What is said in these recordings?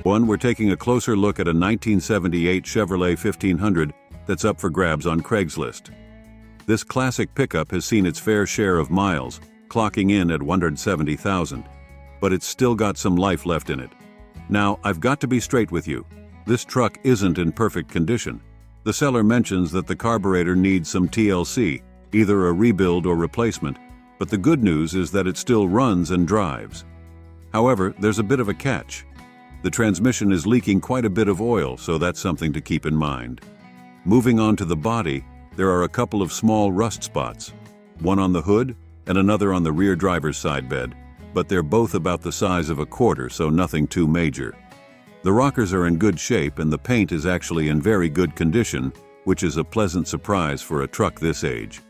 We're taking a closer look at a 1978 Chevrolet 1500 that's up for grabs on Craigslist. This classic pickup has seen its fair share of miles, clocking in at 170,000, but it's still got some life left in it. Now, I've got to be straight with you. This truck isn't in perfect condition. The seller mentions that the carburetor needs some TLC, either a rebuild or replacement, but the good news is that it still runs and drives. However, there's a bit of a catch. The transmission is leaking quite a bit of oil, so that's something to keep in mind. Moving on to the body, there are a couple of small rust spots, one on the hood and another on the rear driver's side bed, but they're both about the size of a quarter, so nothing too major. The rockers are in good shape and the paint is actually in very good condition, which is a pleasant surprise for a truck this age.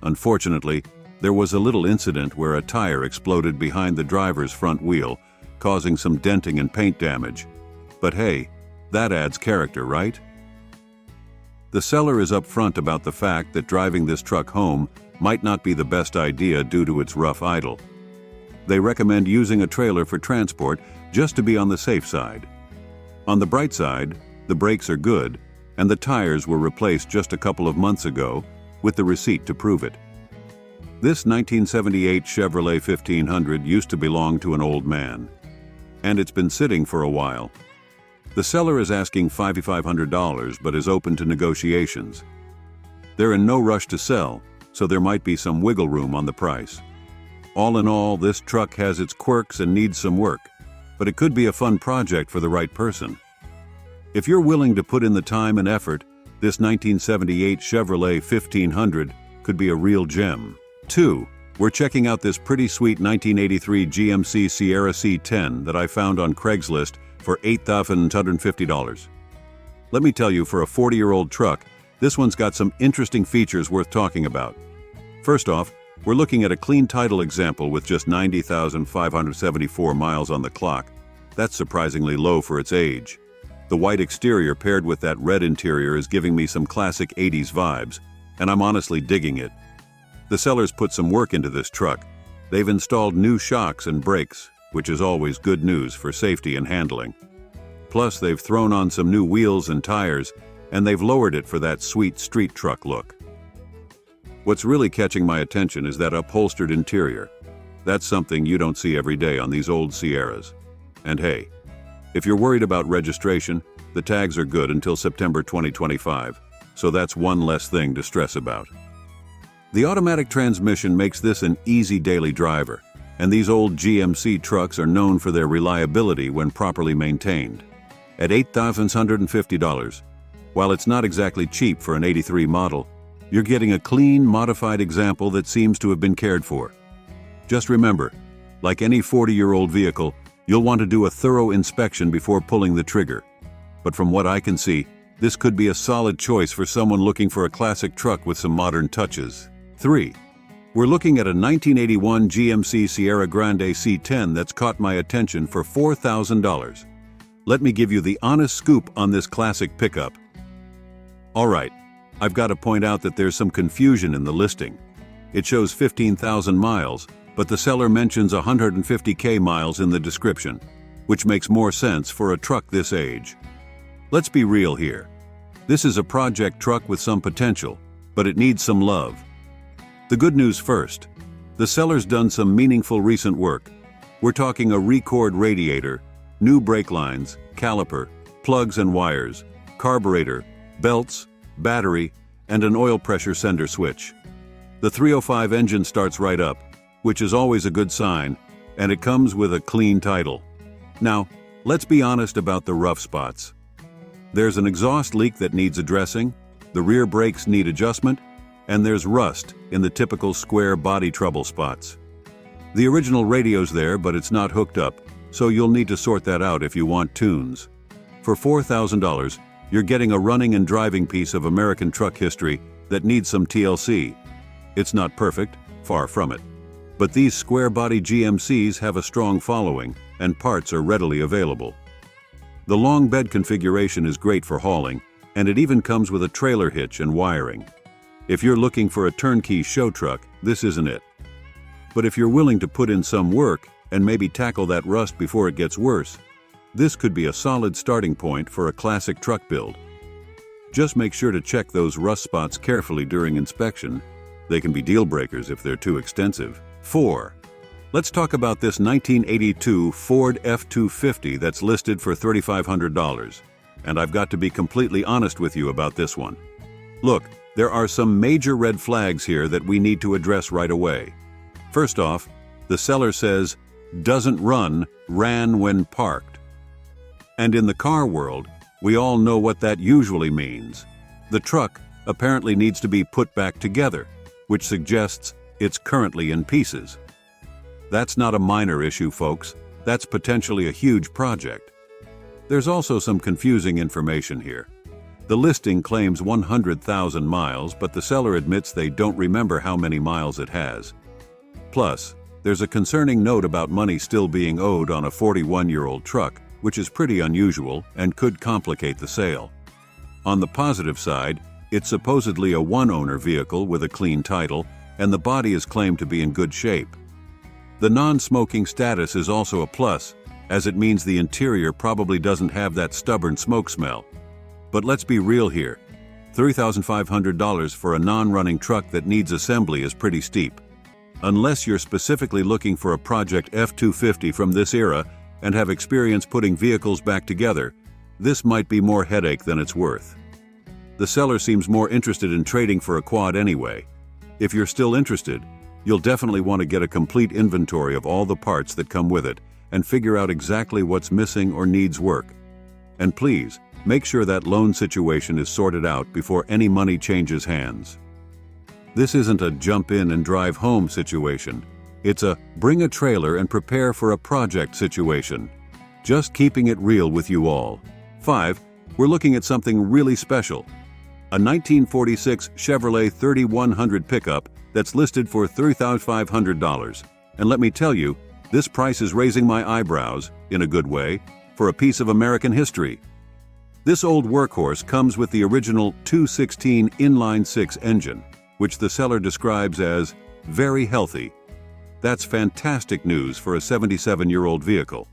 Unfortunately, there was a little incident where a tire exploded behind the driver's front wheel, causing some denting and paint damage. But hey, that adds character, right? The seller is upfront about the fact that driving this truck home might not be the best idea due to its rough idle. They recommend using a trailer for transport just to be on the safe side. On the bright side, the brakes are good, and the tires were replaced just a couple of months ago, with the receipt to prove it. This 1978 Chevrolet 1500 used to belong to an old man, and it's been sitting for a while. The seller is asking $5,500 but is open to negotiations. They're in no rush to sell, so there might be some wiggle room on the price. All in all, this truck has its quirks and needs some work, but it could be a fun project for the right person. If you're willing to put in the time and effort, this 1978 Chevrolet 1500 could be a real gem. 2. We're checking out this pretty sweet 1983 GMC Sierra C10 that I found on Craigslist for $8,250. Let me tell you, for a 40-year-old truck, this one's got some interesting features worth talking about. First off, we're looking at a clean title example with just 90,574 miles on the clock. That's surprisingly low for its age. The white exterior paired with that red interior is giving me some classic 80s vibes, and I'm honestly digging it. The sellers put some work into this truck. They've installed new shocks and brakes, which is always good news for safety and handling. Plus, they've thrown on some new wheels and tires, and they've lowered it for that sweet street truck look. What's really catching my attention is that upholstered interior. That's something you don't see every day on these old Sierras. And hey, if you're worried about registration, the tags are good until September 2025, so that's one less thing to stress about. The automatic transmission makes this an easy daily driver, and these old GMC trucks are known for their reliability when properly maintained. At $8,150, while it's not exactly cheap for an 83 model, you're getting a clean, modified example that seems to have been cared for. Just remember, like any 40-year-old vehicle, you'll want to do a thorough inspection before pulling the trigger. But from what I can see, this could be a solid choice for someone looking for a classic truck with some modern touches. 3. We're looking at a 1981 GMC Sierra Grande C10 that's caught my attention for $4,000. Let me give you the honest scoop on this classic pickup. Alright, I've got to point out that there's some confusion in the listing. It shows 15,000 miles, but the seller mentions 150,000 miles in the description, which makes more sense for a truck this age. Let's be real here. This is a project truck with some potential, but it needs some love. The good news first. The seller's done some meaningful recent work. We're talking a Record radiator, new brake lines, caliper, plugs and wires, carburetor, belts, battery, and an oil pressure sender switch. The 305 engine starts right up, which is always a good sign, and it comes with a clean title. Now, let's be honest about the rough spots. There's an exhaust leak that needs addressing, the rear brakes need adjustment, and there's rust in the typical square body trouble spots. The original radio's there, but it's not hooked up, so you'll need to sort that out if you want tunes. For $4,000, you're getting a running and driving piece of American truck history that needs some TLC. It's not perfect, far from it. But these square-body GMCs have a strong following, and parts are readily available. The long bed configuration is great for hauling, and it even comes with a trailer hitch and wiring. If you're looking for a turnkey show truck, this isn't it. But if you're willing to put in some work and maybe tackle that rust before it gets worse, This could be a solid starting point for a classic truck build. Just make sure to check those rust spots carefully during inspection. They can be deal breakers if they're too extensive. 4. Let's talk about this 1982 Ford F-250 that's listed for $3,500. And I've got to be completely honest with you about this one. Look, there are some major red flags here that we need to address right away. First off, the seller says, "doesn't run, ran when parked." And in the car world, we all know what that usually means. The truck apparently needs to be put back together, which suggests it's currently in pieces. That's not a minor issue, folks. That's potentially a huge project. There's also some confusing information here. The listing claims 100,000 miles, but the seller admits they don't remember how many miles it has. Plus, there's a concerning note about money still being owed on a 41-year-old truck, which is pretty unusual and could complicate the sale. On the positive side, it's supposedly a one-owner vehicle with a clean title, and the body is claimed to be in good shape. The non-smoking status is also a plus, as it means the interior probably doesn't have that stubborn smoke smell. But let's be real here. $3,500 for a non-running truck that needs assembly is pretty steep. Unless you're specifically looking for a Project F-250 from this era and have experience putting vehicles back together, this might be more headache than it's worth. The seller seems more interested in trading for a quad anyway. If you're still interested, you'll definitely want to get a complete inventory of all the parts that come with it and figure out exactly what's missing or needs work. And please, make sure that loan situation is sorted out before any money changes hands. This isn't a jump in and drive home situation. It's a bring a trailer and prepare for a project situation. Just keeping it real with you all. 5. We're looking at something really special. A 1946 Chevrolet 3100 pickup that's listed for $3,500. And let me tell you, this price is raising my eyebrows, in a good way, for a piece of American history. This old workhorse comes with the original 216 inline-6 engine, which the seller describes as very healthy. That's fantastic news for a 77-year-old vehicle.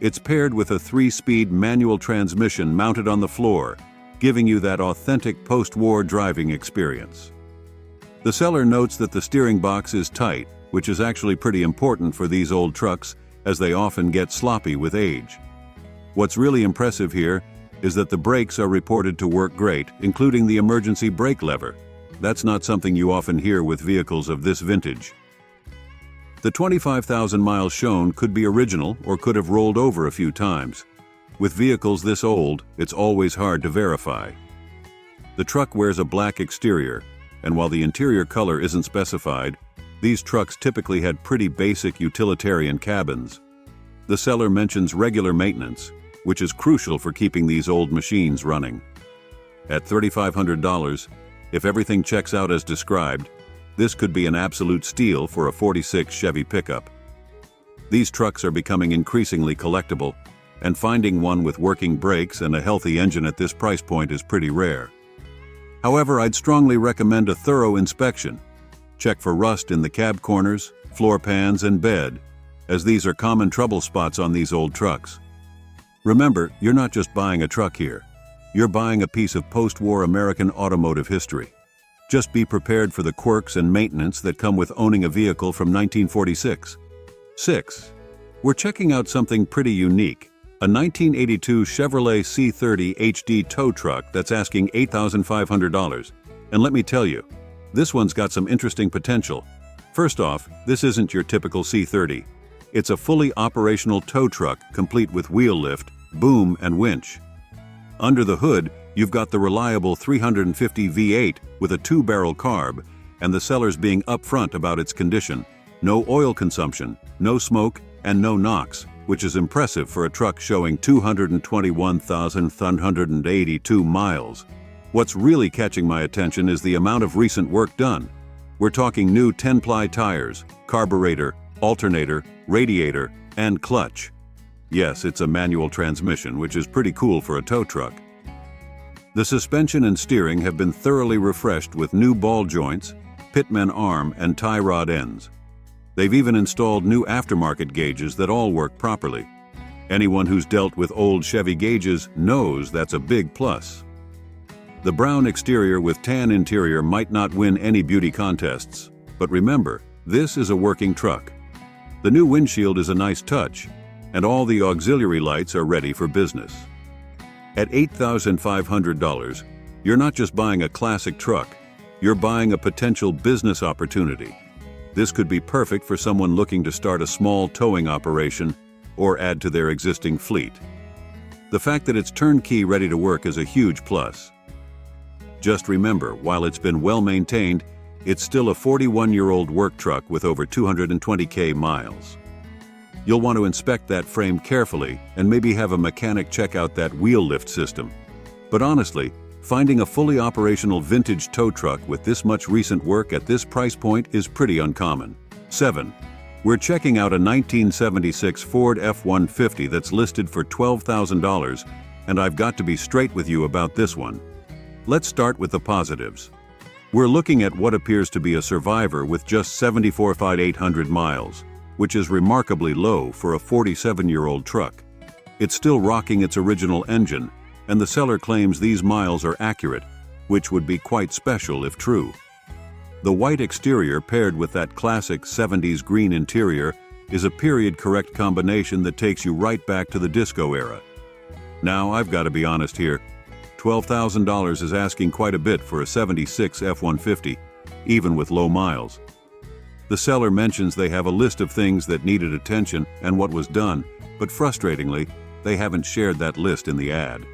It's paired with a 3-speed manual transmission mounted on the floor, giving you that authentic post-war driving experience. The seller notes that the steering box is tight, which is actually pretty important for these old trucks, as they often get sloppy with age. What's really impressive here is that the brakes are reported to work great, including the emergency brake lever. That's not something you often hear with vehicles of this vintage. The 25,000 miles shown could be original or could have rolled over a few times. With vehicles this old, it's always hard to verify. The truck wears a black exterior, and while the interior color isn't specified, these trucks typically had pretty basic utilitarian cabins. The seller mentions regular maintenance, which is crucial for keeping these old machines running. At $3,500, if everything checks out as described, this could be an absolute steal for a 46 Chevy pickup. These trucks are becoming increasingly collectible, and finding one with working brakes and a healthy engine at this price point is pretty rare. However, I'd strongly recommend a thorough inspection. Check for rust in the cab corners, floor pans, and bed, as these are common trouble spots on these old trucks. Remember, you're not just buying a truck here. You're buying a piece of post-war American automotive history. Just be prepared for the quirks and maintenance that come with owning a vehicle from 1946. 6. We're checking out something pretty unique. A 1982 Chevrolet C30 HD tow truck that's asking $8,500. And let me tell you, this one's got some interesting potential. First off, this isn't your typical C30. It's a fully operational tow truck complete with wheel lift, boom, and winch. Under the hood, you've got the reliable 350 V8 with a 2-barrel carb, and the seller's being upfront about its condition. No oil consumption, no smoke, and no NOx, which is impressive for a truck showing 221,382 miles. What's really catching my attention is the amount of recent work done. We're talking new 10-ply tires, carburetor, alternator, radiator, and clutch. Yes, it's a manual transmission, which is pretty cool for a tow truck. The suspension and steering have been thoroughly refreshed with new ball joints, pitman arm, and tie rod ends. They've even installed new aftermarket gauges that all work properly. Anyone who's dealt with old Chevy gauges knows that's a big plus. The brown exterior with tan interior might not win any beauty contests, but remember, this is a working truck. The new windshield is a nice touch, and all the auxiliary lights are ready for business. At $8,500, you're not just buying a classic truck, you're buying a potential business opportunity. This could be perfect for someone looking to start a small towing operation or add to their existing fleet. The fact that it's turnkey ready to work is a huge plus. Just remember, while it's been well maintained, it's still a 41-year-old work truck with over 220,000 miles. You'll want to inspect that frame carefully and maybe have a mechanic check out that wheel lift system. But honestly, finding a fully operational vintage tow truck with this much recent work at this price point is pretty uncommon. 7. We're checking out a 1976 Ford F-150 that's listed for $12,000, and I've got to be straight with you about this one. Let's start with the positives. We're looking at what appears to be a survivor with just 74,800 miles, which is remarkably low for a 47-year-old truck. It's still rocking its original engine, and the seller claims these miles are accurate, which would be quite special if true. The white exterior paired with that classic 70s green interior is a period-correct combination that takes you right back to the disco era. Now, I've got to be honest here. $12,000 is asking quite a bit for a 76 F-150, even with low miles. The seller mentions they have a list of things that needed attention and what was done, but frustratingly, they haven't shared that list in the ad.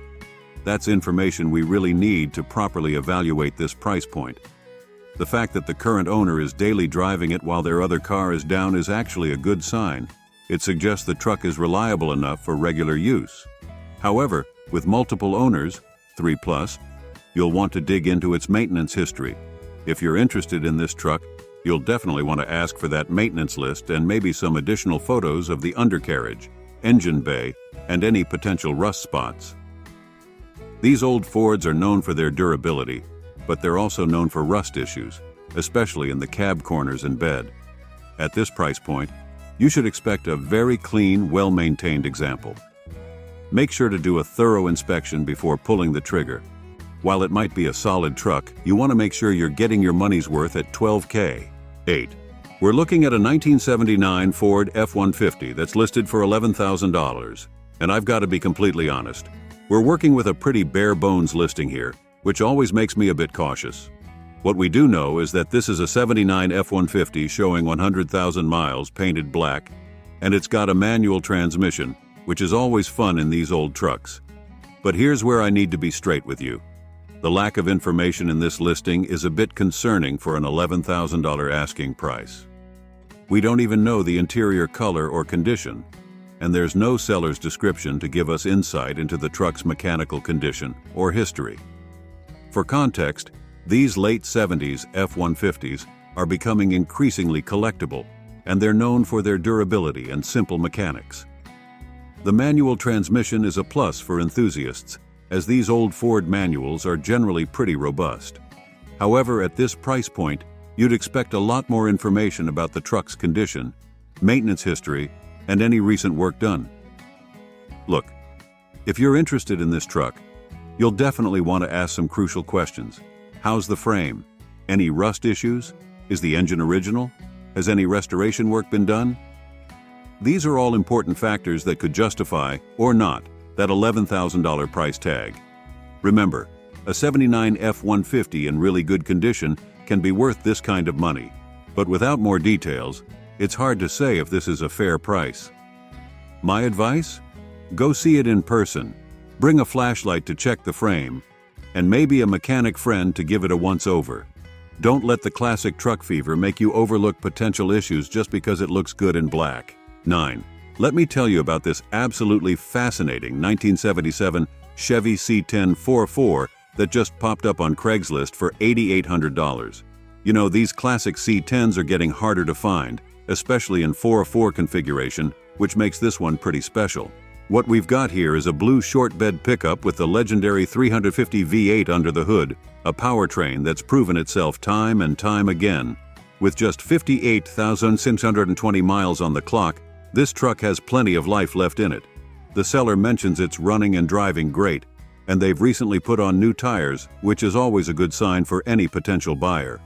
That's information we really need to properly evaluate this price point. The fact that the current owner is daily driving it while their other car is down is actually a good sign. It suggests the truck is reliable enough for regular use. However, with multiple owners, 3+, you'll want to dig into its maintenance history. If you're interested in this truck, you'll definitely want to ask for that maintenance list and maybe some additional photos of the undercarriage, engine bay, and any potential rust spots. These old Fords are known for their durability, but they're also known for rust issues, especially in the cab corners and bed. At this price point, you should expect a very clean, well-maintained example. Make sure to do a thorough inspection before pulling the trigger. While it might be a solid truck, you want to make sure you're getting your money's worth at $12,000. 8. We're looking at a 1979 Ford F-150 that's listed for $11,000. And I've got to be completely honest. We're working with a pretty bare-bones listing here, which always makes me a bit cautious. What we do know is that this is a 79 F-150 showing 100,000 miles painted black, and it's got a manual transmission, which is always fun in these old trucks. But here's where I need to be straight with you. The lack of information in this listing is a bit concerning for an $11,000 asking price. We don't even know the interior color or condition, and there's no seller's description to give us insight into the truck's mechanical condition or history. For context, these late 70s F-150s are becoming increasingly collectible, and they're known for their durability and simple mechanics. The manual transmission is a plus for enthusiasts, as these old Ford manuals are generally pretty robust. However, at this price point, you'd expect a lot more information about the truck's condition, maintenance history, and any recent work done. Look, if you're interested in this truck, you'll definitely want to ask some crucial questions. How's the frame? Any rust issues? Is the engine original? Has any restoration work been done? These are all important factors that could justify, or not, that $11,000 price tag. Remember, a 79 F-150 in really good condition can be worth this kind of money, but without more details, it's hard to say if this is a fair price. My advice? Go see it in person, bring a flashlight to check the frame, and maybe a mechanic friend to give it a once-over. Don't let the classic truck fever make you overlook potential issues just because it looks good in black. 9. Let me tell you about this absolutely fascinating 1977 Chevy C10 4.4 that just popped up on Craigslist for $8,800. You know, these classic C10s are getting harder to find, especially in 4.4 configuration, which makes this one pretty special. What we've got here is a blue short bed pickup with the legendary 350 V8 under the hood, a powertrain that's proven itself time and time again. With just 58,620 miles on the clock, this truck has plenty of life left in it. The seller mentions it's running and driving great, and they've recently put on new tires, which is always a good sign for any potential buyer.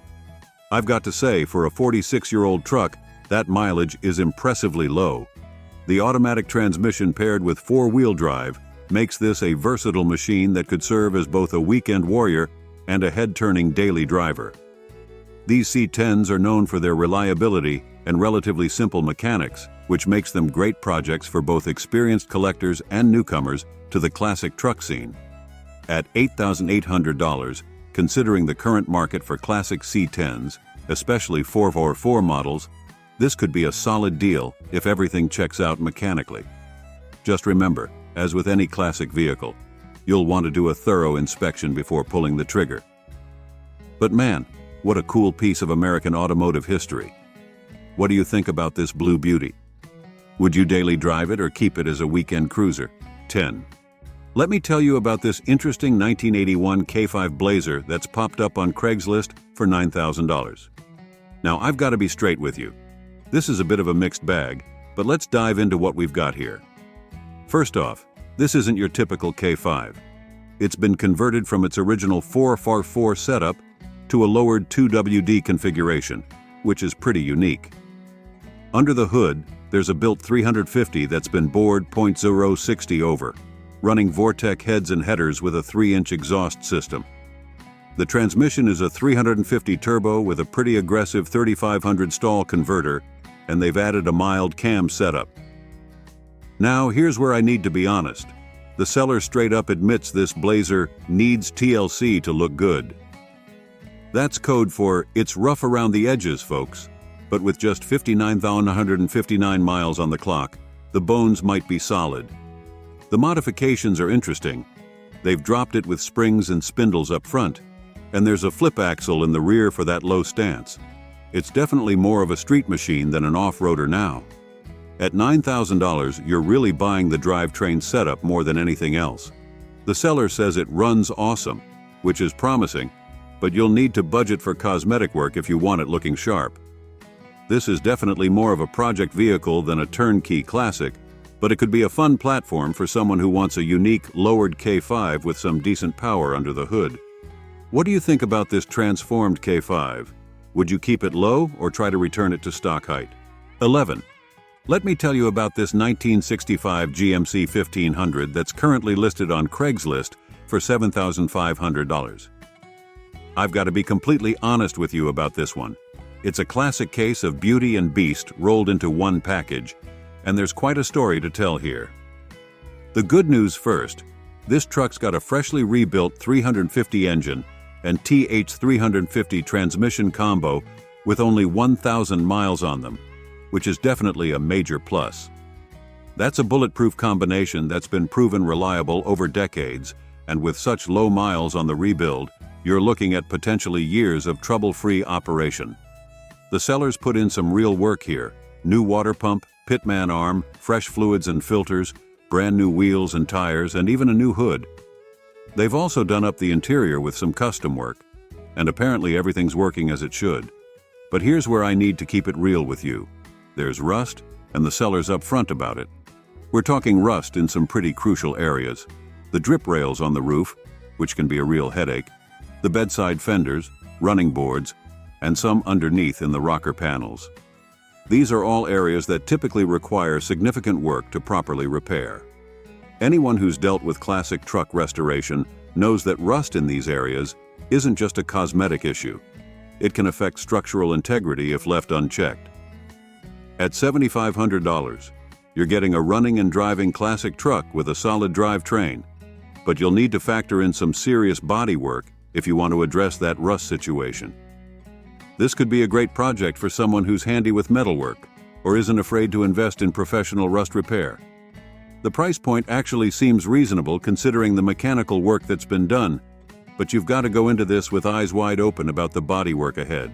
I've got to say, for a 46-year-old truck, that mileage is impressively low. The automatic transmission paired with four-wheel drive makes this a versatile machine that could serve as both a weekend warrior and a head-turning daily driver. These C10s are known for their reliability and relatively simple mechanics, which makes them great projects for both experienced collectors and newcomers to the classic truck scene. At $8,800, considering the current market for classic C10s, especially 4x4 models, this could be a solid deal if everything checks out mechanically. Just remember, as with any classic vehicle, you'll want to do a thorough inspection before pulling the trigger. But man, what a cool piece of American automotive history. What do you think about this blue beauty? Would you daily drive it or keep it as a weekend cruiser? 10. Let me tell you about this interesting 1981 K5 Blazer that's popped up on Craigslist for $9,000. Now, I've got to be straight with you. This is a bit of a mixed bag, but let's dive into what we've got here. First off, this isn't your typical K5. It's been converted from its original 4x4 setup to a lowered 2WD configuration, which is pretty unique. Under the hood, there's a built 350 that's been bored .060 over, running Vortec heads and headers with a 3-inch exhaust system. The transmission is a 350 turbo with a pretty aggressive 3500 stall converter, and they've added a mild cam setup. Now, here's where I need to be honest. The seller straight up admits this Blazer needs TLC to look good. That's code for it's rough around the edges, folks. But with just 59,159 miles on the clock, the bones might be solid. The modifications are interesting. They've dropped it with springs and spindles up front, and there's a flip axle in the rear for that low stance. It's definitely more of a street machine than an off-roader now. At $9,000, you're really buying the drivetrain setup more than anything else. The seller says it runs awesome, which is promising, but you'll need to budget for cosmetic work if you want it looking sharp. This is definitely more of a project vehicle than a turnkey classic, but it could be a fun platform for someone who wants a unique lowered K5 with some decent power under the hood. What do you think about this transformed K5? Would you keep it low or try to return it to stock height? 11. Let me tell you about this 1965 GMC 1500 that's currently listed on Craigslist for $7,500. I've got to be completely honest with you about this one. It's a classic case of beauty and beast rolled into one package, and there's quite a story to tell here. The good news first, this truck's got a freshly rebuilt 350 engine and TH350 transmission combo with only 1,000 miles on them, which is definitely a major plus. That's a bulletproof combination that's been proven reliable over decades, and with such low miles on the rebuild, you're looking at potentially years of trouble-free operation. The sellers put in some real work here: new water pump, pitman arm, fresh fluids and filters, brand new wheels and tires, and even a new hood. They've also done up the interior with some custom work, and apparently everything's working as it should. But here's where I need to keep it real with you. There's rust, and the seller's upfront about it. We're talking rust in some pretty crucial areas: the drip rails on the roof, which can be a real headache, the bedside fenders, running boards, and some underneath in the rocker panels. These are all areas that typically require significant work to properly repair. Anyone who's dealt with classic truck restoration knows that rust in these areas isn't just a cosmetic issue. It can affect structural integrity if left unchecked. At $7,500, you're getting a running and driving classic truck with a solid drivetrain, but you'll need to factor in some serious body work if you want to address that rust situation. This could be a great project for someone who's handy with metalwork or isn't afraid to invest in professional rust repair. The price point actually seems reasonable considering the mechanical work that's been done, but you've got to go into this with eyes wide open about the bodywork ahead.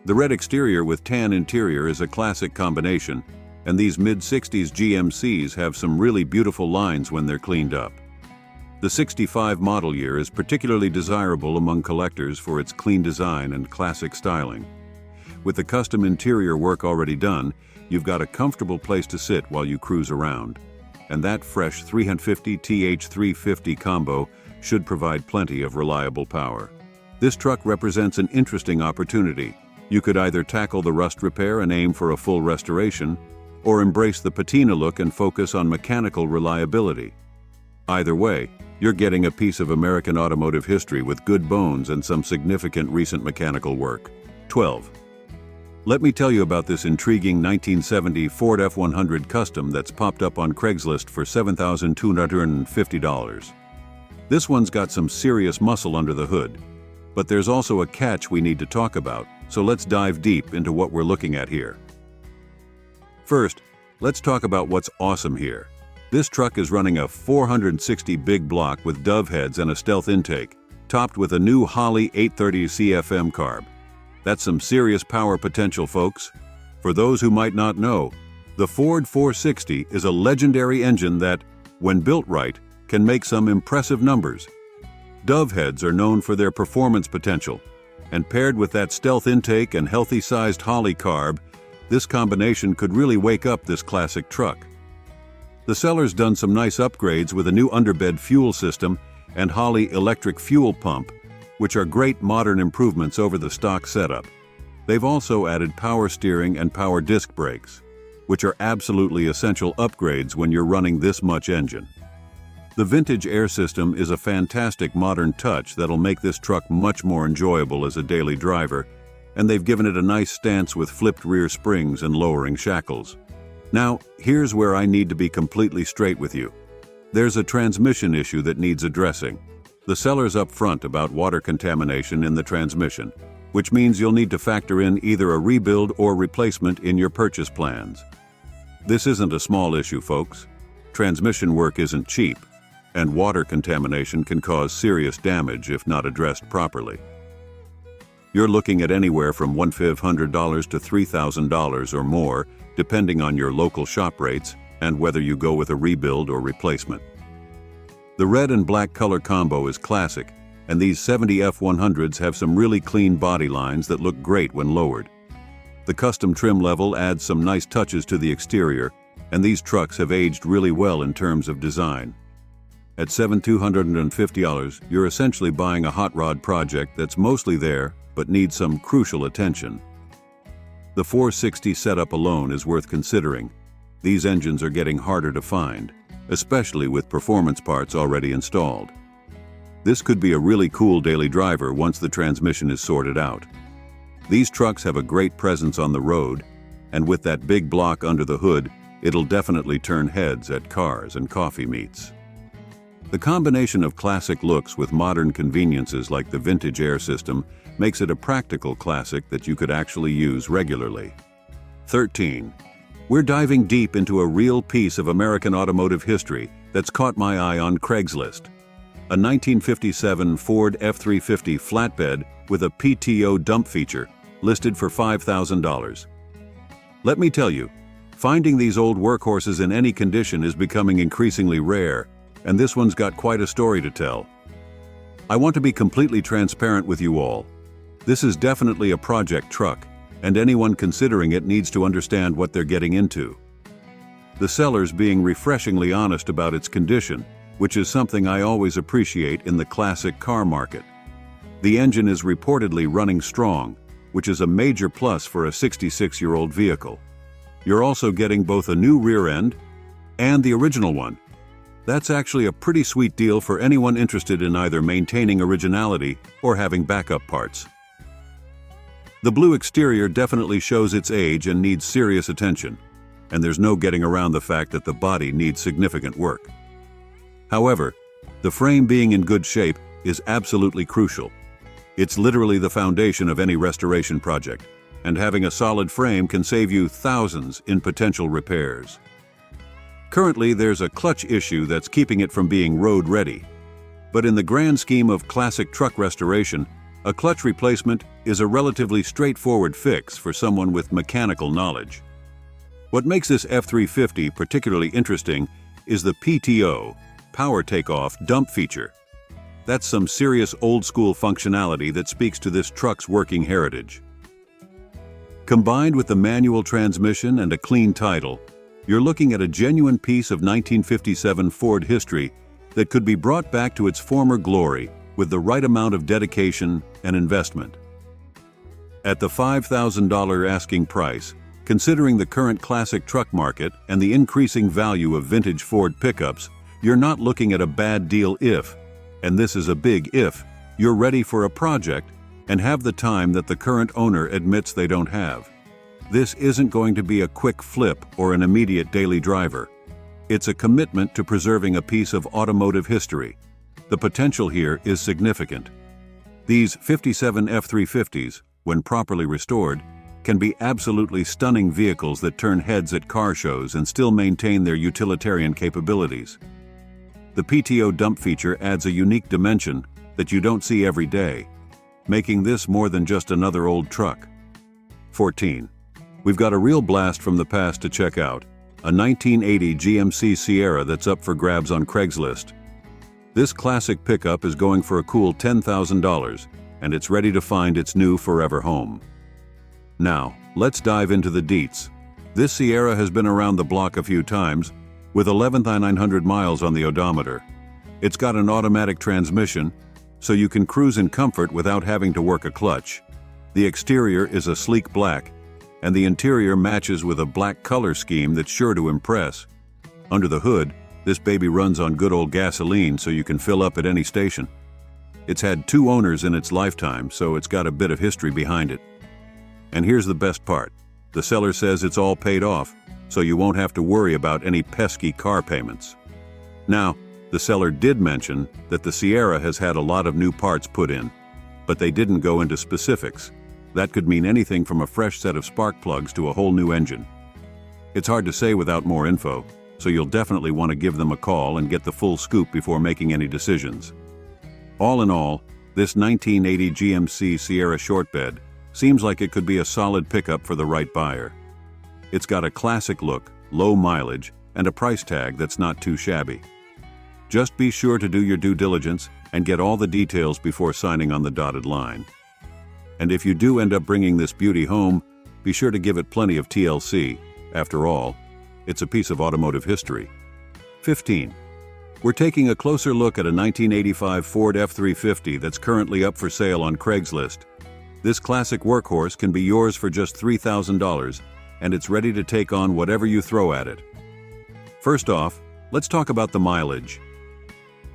The red exterior with tan interior is a classic combination, and these mid-60s GMCs have some really beautiful lines when they're cleaned up. The 65 model year is particularly desirable among collectors for its clean design and classic styling. With the custom interior work already done, you've got a comfortable place to sit while you cruise around. and that fresh 350 TH350 combo should provide plenty of reliable power. This truck represents an interesting opportunity. You could either tackle the rust repair and aim for a full restoration, or embrace the patina look and focus on mechanical reliability. Either way, you're getting a piece of American automotive history with good bones and some significant recent mechanical work. 12. Let me tell you about this intriguing 1970 Ford F100 Custom that's popped up on Craigslist for $7,250. This one's got some serious muscle under the hood. But there's also a catch we need to talk about, so let's dive deep into what we're looking at here. First, let's talk about what's awesome here. This truck is running a 460 big block with dove heads and a stealth intake, topped with a new Holley 830 CFM carb. That's some serious power potential, folks. For those who might not know, the Ford 460 is a legendary engine that, when built right, can make some impressive numbers. Dove heads are known for their performance potential, and paired with that stealth intake and healthy-sized Holley carb, this combination could really wake up this classic truck. The seller's done some nice upgrades with a new underbed fuel system and Holley electric fuel pump, which are great modern improvements over the stock setup. They've also added power steering and power disc brakes, which are absolutely essential upgrades when you're running this much engine. The vintage air system is a fantastic modern touch that'll make this truck much more enjoyable as a daily driver, and they've given it a nice stance with flipped rear springs and lowering shackles. Now, here's where I need to be completely straight with you. There's a transmission issue that needs addressing. The seller's upfront about water contamination in the transmission, which means you'll need to factor in either a rebuild or replacement in your purchase plans. This isn't a small issue, folks. Transmission work isn't cheap, and water contamination can cause serious damage if not addressed properly. You're looking at anywhere from $1,500 to $3,000 or more, depending on your local shop rates and whether you go with a rebuild or replacement. The red and black color combo is classic, and these 70 F100s have some really clean body lines that look great when lowered. The custom trim level adds some nice touches to the exterior, and these trucks have aged really well in terms of design. At $7,250, you're essentially buying a hot rod project that's mostly there but needs some crucial attention. The 460 setup alone is worth considering. These engines are getting harder to find, especially with performance parts already installed. This could be a really cool daily driver once the transmission is sorted out. These trucks have a great presence on the road, and with that big block under the hood, it'll definitely turn heads at cars and coffee meets. The combination of classic looks with modern conveniences like the vintage air system makes it a practical classic that you could actually use regularly. 13. We're diving deep into a real piece of American automotive history that's caught my eye on Craigslist. A 1957 Ford F350 flatbed with a PTO dump feature listed for $5,000. Let me tell you, finding these old workhorses in any condition is becoming increasingly rare, and this one's got quite a story to tell. I want to be completely transparent with you all. This is definitely a project truck, and anyone considering it needs to understand what they're getting into. The seller's being refreshingly honest about its condition, which is something I always appreciate in the classic car market. The engine is reportedly running strong, which is a major plus for a 66-year-old vehicle. You're also getting both a new rear end and the original one. That's actually a pretty sweet deal for anyone interested in either maintaining originality or having backup parts. The blue exterior definitely shows its age and needs serious attention, and there's no getting around the fact that the body needs significant work. However, the frame being in good shape is absolutely crucial. It's literally the foundation of any restoration project, and having a solid frame can save you thousands in potential repairs. Currently, there's a clutch issue that's keeping it from being road-ready. But in the grand scheme of classic truck restoration, a clutch replacement is a relatively straightforward fix for someone with mechanical knowledge. What makes this F350 particularly interesting is the PTO, Power Takeoff Dump feature. That's some serious old-school functionality that speaks to this truck's working heritage. Combined with the manual transmission and a clean title, You're looking at a genuine piece of 1957 Ford history that could be brought back to its former glory with the right amount of dedication and investment. At the $5,000 asking price, considering the current classic truck market and the increasing value of vintage Ford pickups, you're not looking at a bad deal if, and this is a big if, you're ready for a project and have the time that the current owner admits they don't have. This isn't going to be a quick flip or an immediate daily driver. It's a commitment to preserving a piece of automotive history. The potential here is significant. These 57 F-350s, when properly restored, can be absolutely stunning vehicles that turn heads at car shows and still maintain their utilitarian capabilities. The PTO dump feature adds a unique dimension that you don't see every day, making this more than just another old truck. 14. We've got a real blast from the past to check out, a 1980 GMC Sierra that's up for grabs on Craigslist. This classic pickup is going for a cool $10,000, and it's ready to find its new forever home. Now, let's dive into the deets. This Sierra has been around the block a few times, with 11,900 miles on the odometer. It's got an automatic transmission, so you can cruise in comfort without having to work a clutch. The exterior is a sleek black, and the interior matches with a black color scheme that's sure to impress. Under the hood, this baby runs on good old gasoline, so you can fill up at any station. It's had 2 owners in its lifetime, so it's got a bit of history behind it. And here's the best part. The seller says it's all paid off, so you won't have to worry about any pesky car payments. Now, the seller did mention that the Sierra has had a lot of new parts put in, but they didn't go into specifics. That could mean anything from a fresh set of spark plugs to a whole new engine. It's hard to say without more info, so you'll definitely want to give them a call and get the full scoop before making any decisions. All in all, this 1980 GMC Sierra shortbed seems like it could be a solid pickup for the right buyer. It's got a classic look, low mileage, and a price tag that's not too shabby. Just be sure to do your due diligence and get all the details before signing on the dotted line. And if you do end up bringing this beauty home, be sure to give it plenty of TLC. After all, it's a piece of automotive history. 15. We're taking a closer look at a 1985 Ford F-350 that's currently up for sale on Craigslist. This classic workhorse can be yours for just $3,000, and it's ready to take on whatever you throw at it. First off, let's talk about the mileage.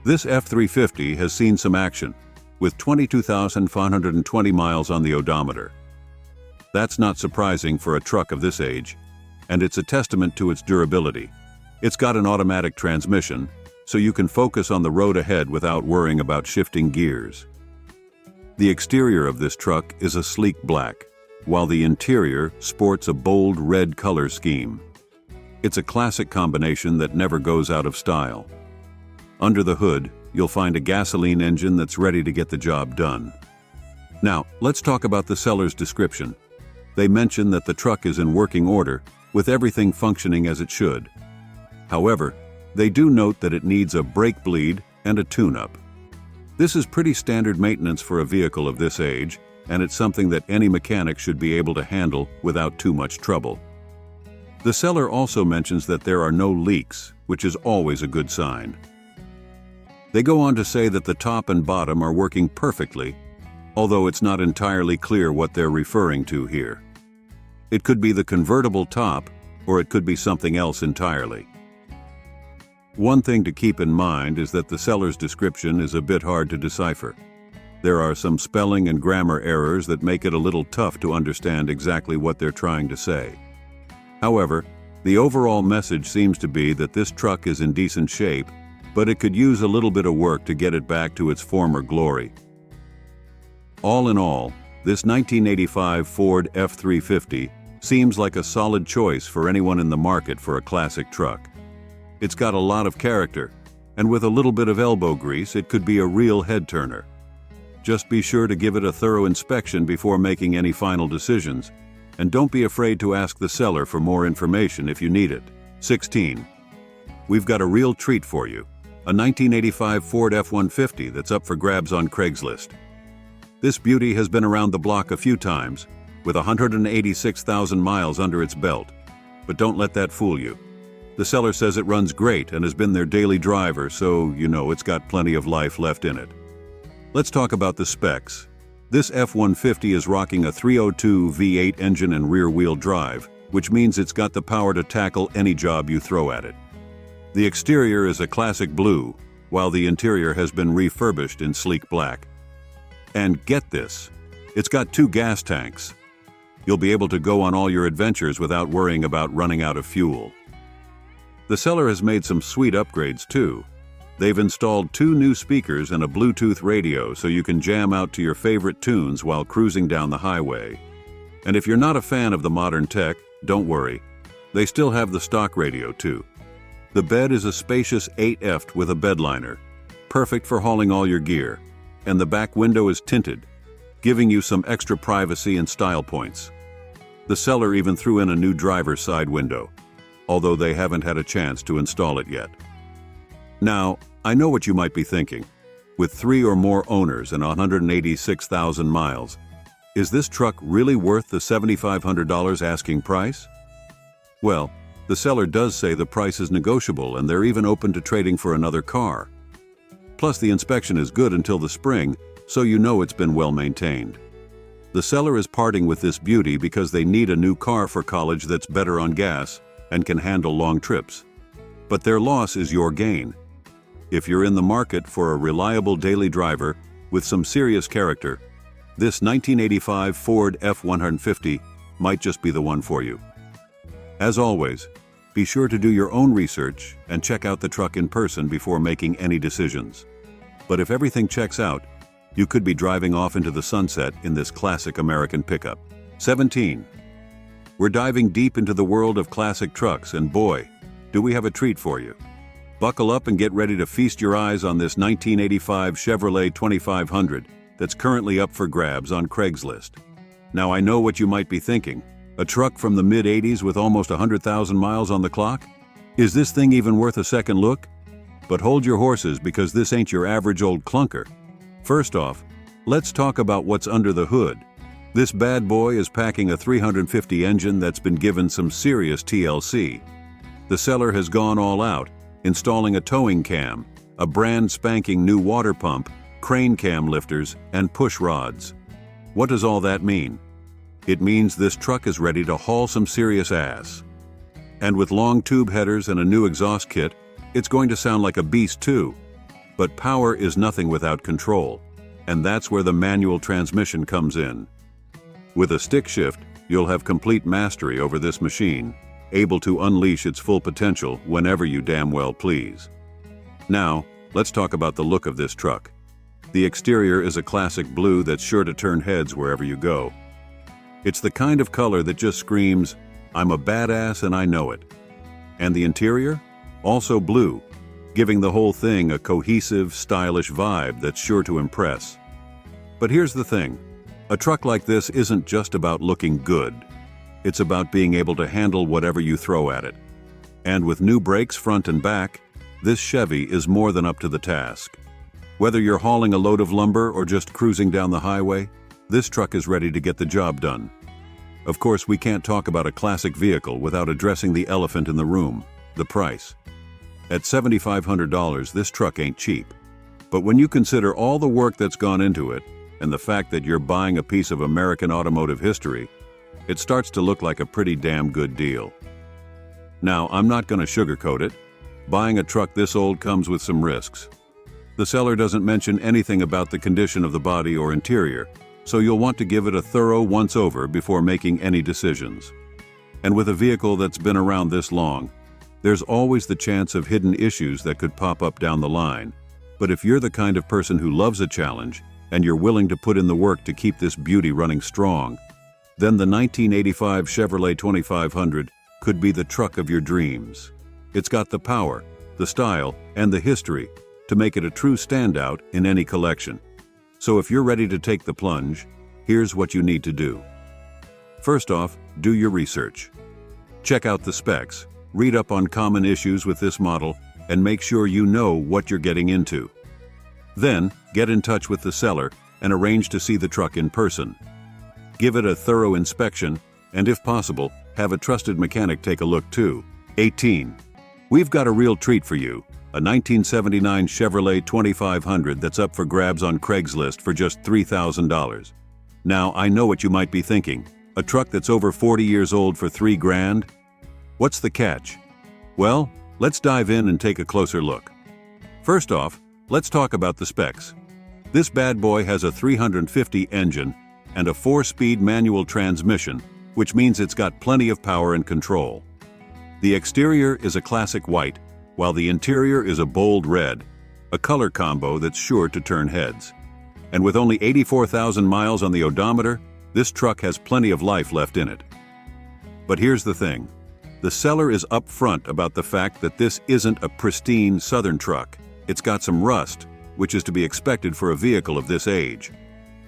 This F-350 has seen some action, with 22,520 miles on the odometer. That's not surprising for a truck of this age, and it's a testament to its durability. It's got an automatic transmission, so you can focus on the road ahead without worrying about shifting gears. The exterior of this truck is a sleek black, while the interior sports a bold red color scheme. It's a classic combination that never goes out of style. Under the hood, you'll find a gasoline engine that's ready to get the job done. Now, let's talk about the seller's description. They mention that the truck is in working order, with everything functioning as it should. However, they do note that it needs a brake bleed and a tune-up. This is pretty standard maintenance for a vehicle of this age, and it's something that any mechanic should be able to handle without too much trouble. The seller also mentions that there are no leaks, which is always a good sign. They go on to say that the top and bottom are working perfectly, although it's not entirely clear what they're referring to here. It could be the convertible top, or it could be something else entirely. One thing to keep in mind is that the seller's description is a bit hard to decipher. There are some spelling and grammar errors that make it a little tough to understand exactly what they're trying to say. However, the overall message seems to be that this truck is in decent shape, but it could use a little bit of work to get it back to its former glory. All in all, this 1985 Ford F-350 seems like a solid choice for anyone in the market for a classic truck. It's got a lot of character, and with a little bit of elbow grease, it could be a real head-turner. Just be sure to give it a thorough inspection before making any final decisions, and don't be afraid to ask the seller for more information if you need it. 16. We've got a real treat for you. A 1985 Ford F-150 that's up for grabs on Craigslist. This beauty has been around the block a few times, with 186,000 miles under its belt. But don't let that fool you. The seller says it runs great and has been their daily driver, so you know it's got plenty of life left in it. Let's talk about the specs. This F-150 is rocking a 302 V8 engine and rear-wheel drive, which means it's got the power to tackle any job you throw at it. The exterior is a classic blue, while the interior has been refurbished in sleek black. And get this, it's got 2 gas tanks. You'll be able to go on all your adventures without worrying about running out of fuel. The seller has made some sweet upgrades too. They've installed 2 new speakers and a Bluetooth radio so you can jam out to your favorite tunes while cruising down the highway. And if you're not a fan of the modern tech, don't worry. They still have the stock radio too. The bed is a spacious 8F with a bedliner, perfect for hauling all your gear, and the back window is tinted, giving you some extra privacy and style points. The seller even threw in a new driver's side window, although they haven't had a chance to install it yet. Now, I know what you might be thinking. With 3 or more owners and 186,000 miles, is this truck really worth the $7,500 asking price? Well, the seller does say the price is negotiable and they're even open to trading for another car. Plus, the inspection is good until the spring, so you know it's been well maintained. The seller is parting with this beauty because they need a new car for college that's better on gas and can handle long trips. But their loss is your gain. If you're in the market for a reliable daily driver with some serious character, this 1985 Ford F-150 might just be the one for you. As always, be sure to do your own research and check out the truck in person before making any decisions. But if everything checks out, you could be driving off into the sunset in this classic American pickup. 17. We're diving deep into the world of classic trucks, and boy, do we have a treat for you. Buckle up and get ready to feast your eyes on this 1985 Chevrolet 2500 that's currently up for grabs on Craigslist. Now, I know what you might be thinking. A truck from the mid-80s with almost 100,000 miles on the clock? Is this thing even worth a second look? But hold your horses, because this ain't your average old clunker. First off, let's talk about what's under the hood. This bad boy is packing a 350 engine that's been given some serious TLC. The seller has gone all out, installing a towing cam, a brand spanking new water pump, crane cam lifters, and push rods. What does all that mean? It means this truck is ready to haul some serious ass. And with long tube headers and a new exhaust kit, it's going to sound like a beast too. But power is nothing without control, and that's where the manual transmission comes in. With a stick shift, you'll have complete mastery over this machine, able to unleash its full potential whenever you damn well please. Now, let's talk about the look of this truck. The exterior is a classic blue that's sure to turn heads wherever you go. It's the kind of color that just screams, "I'm a badass and I know it." And the interior? Also blue, giving the whole thing a cohesive, stylish vibe that's sure to impress. But here's the thing. A truck like this isn't just about looking good. It's about being able to handle whatever you throw at it. And with new brakes front and back, this Chevy is more than up to the task. Whether you're hauling a load of lumber or just cruising down the highway, this truck is ready to get the job done. Of course, we can't talk about a classic vehicle without addressing the elephant in the room, the price. At $7,500, this truck ain't cheap. But when you consider all the work that's gone into it, and the fact that you're buying a piece of American automotive history, it starts to look like a pretty damn good deal. Now, I'm not going to sugarcoat it. Buying a truck this old comes with some risks. The seller doesn't mention anything about the condition of the body or interior, so you'll want to give it a thorough once-over before making any decisions. And with a vehicle that's been around this long, there's always the chance of hidden issues that could pop up down the line. But if you're the kind of person who loves a challenge, and you're willing to put in the work to keep this beauty running strong, then the 1985 Chevrolet 2500 could be the truck of your dreams. It's got the power, the style, and the history to make it a true standout in any collection. So if you're ready to take the plunge, here's what you need to do. First off, do your research. Check out the specs, read up on common issues with this model, and make sure you know what you're getting into. Then, get in touch with the seller and arrange to see the truck in person. Give it a thorough inspection, and if possible, have a trusted mechanic take a look too. 18. We've got a real treat for you, a 1979 Chevrolet 2500 that's up for grabs on Craigslist for just $3,000. Now, I know what you might be thinking. A truck that's over 40 years old for $3 grand? What's the catch? Well, let's dive in and take a closer look. First off, let's talk about the specs. This bad boy has a 350 engine and a 4-speed manual transmission, which means it's got plenty of power and control. The exterior is a classic white, while the interior is a bold red, a color combo that's sure to turn heads. And with only 84,000 miles on the odometer, this truck has plenty of life left in it. But here's the thing. The seller is upfront about the fact that this isn't a pristine Southern truck. It's got some rust, which is to be expected for a vehicle of this age.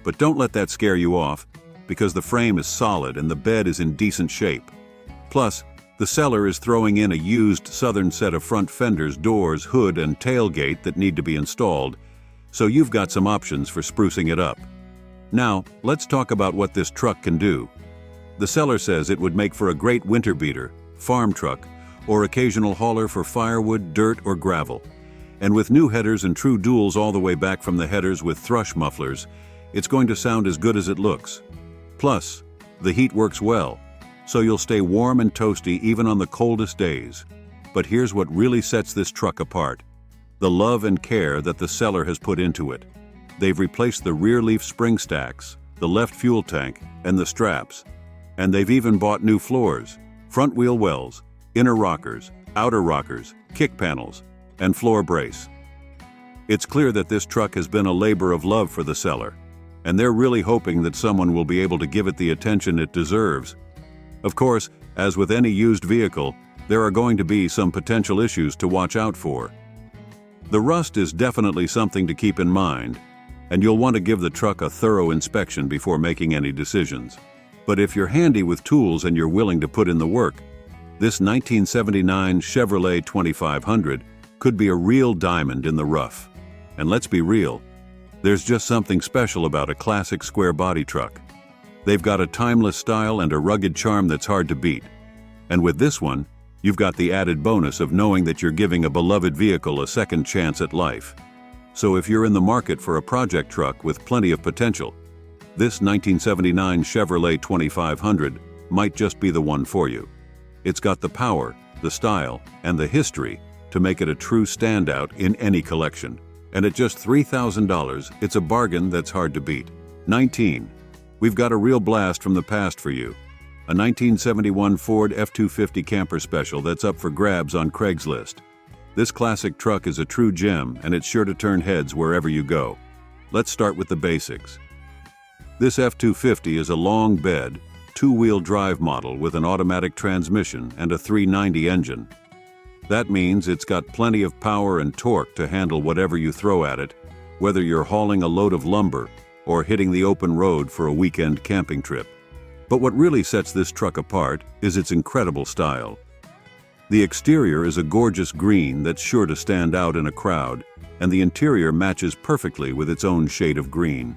But don't let that scare you off, because the frame is solid and the bed is in decent shape. Plus, the seller is throwing in a used Southern set of front fenders, doors, hood, and tailgate that need to be installed, so you've got some options for sprucing it up. Now, let's talk about what this truck can do. The seller says it would make for a great winter beater, farm truck, or occasional hauler for firewood, dirt, or gravel. And with new headers and true duals all the way back from the headers with thrush mufflers, it's going to sound as good as it looks. Plus, the heat works well, so you'll stay warm and toasty even on the coldest days. But here's what really sets this truck apart: the love and care that the seller has put into it. They've replaced the rear leaf spring stacks, the left fuel tank, and the straps. And they've even bought new floors, front wheel wells, inner rockers, outer rockers, kick panels, and floor brace. It's clear that this truck has been a labor of love for the seller, and they're really hoping that someone will be able to give it the attention it deserves. Of course, as with any used vehicle, there are going to be some potential issues to watch out for. The rust is definitely something to keep in mind, and you'll want to give the truck a thorough inspection before making any decisions. But if you're handy with tools and you're willing to put in the work, this 1979 Chevrolet 2500 could be a real diamond in the rough. And let's be real, there's just something special about a classic square body truck. They've got a timeless style and a rugged charm that's hard to beat. And with this one, you've got the added bonus of knowing that you're giving a beloved vehicle a second chance at life. So if you're in the market for a project truck with plenty of potential, this 1979 Chevrolet 2500 might just be the one for you. It's got the power, the style, and the history to make it a true standout in any collection. And at just $3,000, it's a bargain that's hard to beat. 19. We've got a real blast from the past for you. A 1971 Ford F-250 camper special that's up for grabs on Craigslist. This classic truck is a true gem, and it's sure to turn heads wherever you go. Let's start with the basics. This F-250 is a long bed, two-wheel drive model with an automatic transmission and a 390 engine. That means it's got plenty of power and torque to handle whatever you throw at it, whether you're hauling a load of lumber or hitting the open road for a weekend camping trip. But what really sets this truck apart is its incredible style. The exterior is a gorgeous green that's sure to stand out in a crowd, and the interior matches perfectly with its own shade of green.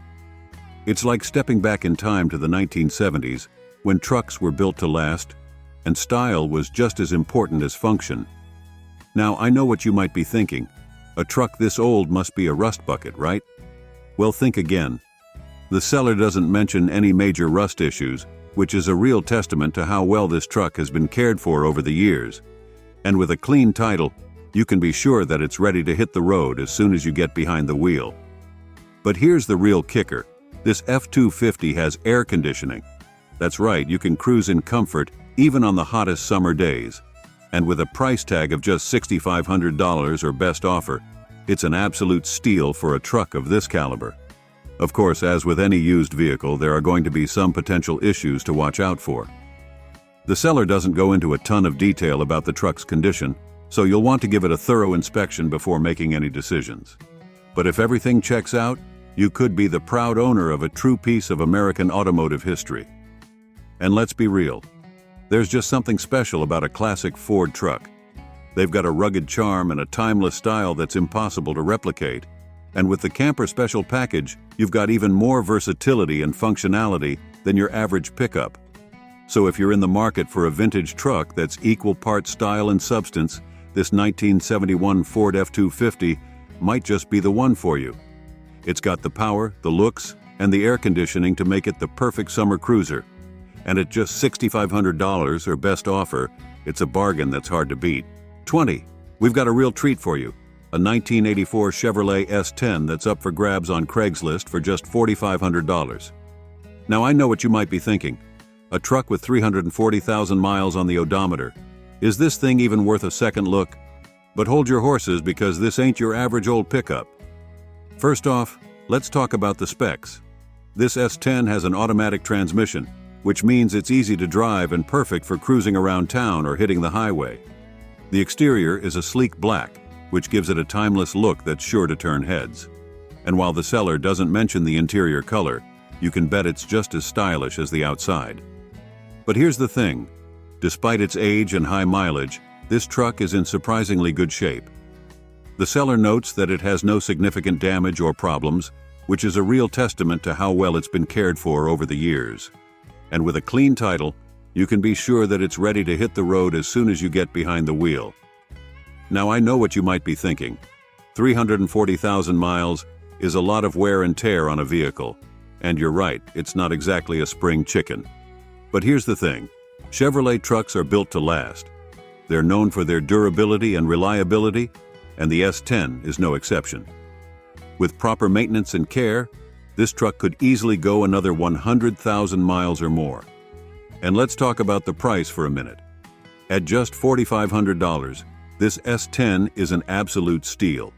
It's like stepping back in time to the 1970s, when trucks were built to last, and style was just as important as function. Now, I know what you might be thinking. A truck this old must be a rust bucket, right? Well, think again. The seller doesn't mention any major rust issues, which is a real testament to how well this truck has been cared for over the years. And with a clean title, you can be sure that it's ready to hit the road as soon as you get behind the wheel. But here's the real kicker. This F-250 has air conditioning. That's right, you can cruise in comfort even on the hottest summer days. And with a price tag of just $6,500 or best offer, it's an absolute steal for a truck of this caliber. Of course, as with any used vehicle, there are going to be some potential issues to watch out for. The seller doesn't go into a ton of detail about the truck's condition, so you'll want to give it a thorough inspection before making any decisions. But if everything checks out, you could be the proud owner of a true piece of American automotive history. And let's be real, there's just something special about a classic Ford truck. They've got a rugged charm and a timeless style that's impossible to replicate. And with the Camper Special package, you've got even more versatility and functionality than your average pickup. So if you're in the market for a vintage truck that's equal parts style and substance, this 1971 Ford F-250 might just be the one for you. It's got the power, the looks, and the air conditioning to make it the perfect summer cruiser. And at just $6,500 or best offer, it's a bargain that's hard to beat. 20. We've got a real treat for you. A 1984 Chevrolet S10 that's up for grabs on Craigslist for just $4,500. Now I know what you might be thinking. A truck with 340,000 miles on the odometer. Is this thing even worth a second look? But hold your horses, because this ain't your average old pickup. First off, let's talk about the specs. This S10 has an automatic transmission, which means it's easy to drive and perfect for cruising around town or hitting the highway. The exterior is a sleek black, which gives it a timeless look that's sure to turn heads. And while the seller doesn't mention the interior color, you can bet it's just as stylish as the outside. But here's the thing. Despite its age and high mileage, this truck is in surprisingly good shape. The seller notes that it has no significant damage or problems, which is a real testament to how well it's been cared for over the years. And with a clean title, you can be sure that it's ready to hit the road as soon as you get behind the wheel. Now I know what you might be thinking. 340,000 miles is a lot of wear and tear on a vehicle. And you're right, it's not exactly a spring chicken. But here's the thing. Chevrolet trucks are built to last. They're known for their durability and reliability, and the S10 is no exception. With proper maintenance and care, this truck could easily go another 100,000 miles or more. And let's talk about the price for a minute. At just $4,500, this S10 is an absolute steal.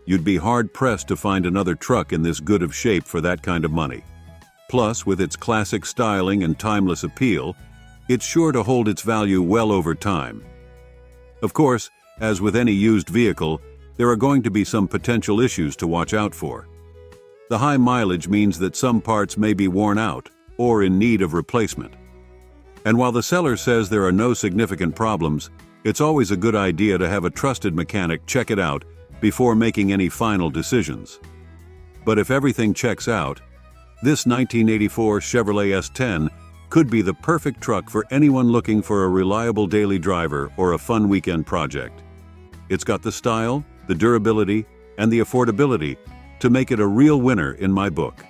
You'd be hard-pressed to find another truck in this good of shape for that kind of money. Plus, with its classic styling and timeless appeal, it's sure to hold its value well over time. Of course, as with any used vehicle, there are going to be some potential issues to watch out for. The high mileage means that some parts may be worn out or in need of replacement. And while the seller says there are no significant problems, it's always a good idea to have a trusted mechanic check it out before making any final decisions. But if everything checks out, this 1984 Chevrolet S10 could be the perfect truck for anyone looking for a reliable daily driver or a fun weekend project. It's got the style, the durability, and the affordability to make it a real winner in my book.